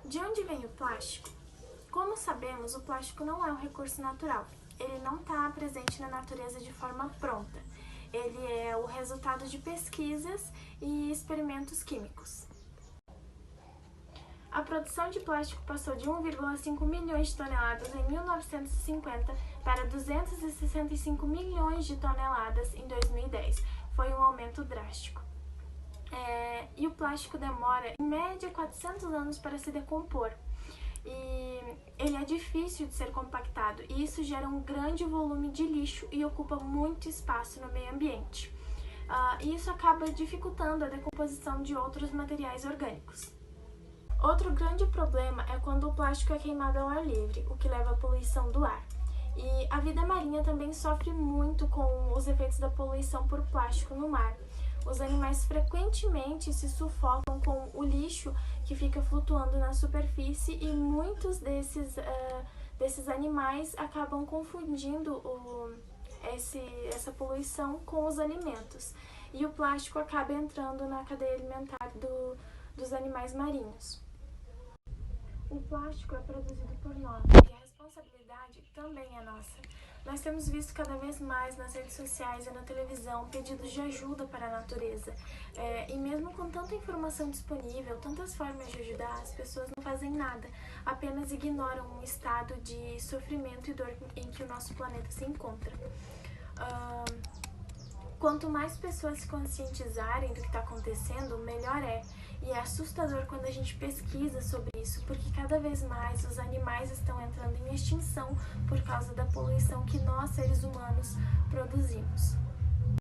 De onde vem o plástico? Como sabemos, o plástico não é um recurso natural. Ele não está presente na natureza de forma pronta. Ele é o resultado de pesquisas e experimentos químicos. A produção de plástico passou de 1,5 milhões de toneladas em 1950 para 265 milhões de toneladas em 2010. Foi um aumento drástico. E o plástico demora, em média, 400 anos para se decompor. E ele é difícil de ser compactado, e isso gera um grande volume de lixo e ocupa muito espaço no meio ambiente. E isso acaba dificultando a decomposição de outros materiais orgânicos. Outro grande problema é quando o plástico é queimado ao ar livre, o que leva à poluição do ar. E a vida marinha também sofre muito com os efeitos da poluição por plástico no mar. Os animais frequentemente se sufocam com o lixo que fica flutuando na superfície e muitos desses animais acabam confundindo essa poluição com os alimentos. E o plástico acaba entrando na cadeia alimentar dos animais marinhos. O plástico é produzido por nós e a responsabilidade também é nossa. Nós temos visto cada vez mais nas redes sociais e na televisão pedidos de ajuda para a natureza. E mesmo com tanta informação disponível, tantas formas de ajudar, as pessoas não fazem nada, apenas ignoram um estado de sofrimento e dor em que o nosso planeta se encontra. Quanto mais pessoas se conscientizarem do que está acontecendo, melhor é. E é assustador quando a gente pesquisa sobre isso, porque cada vez mais os animais estão entrando em extinção por causa da poluição que nós, seres humanos, produzimos.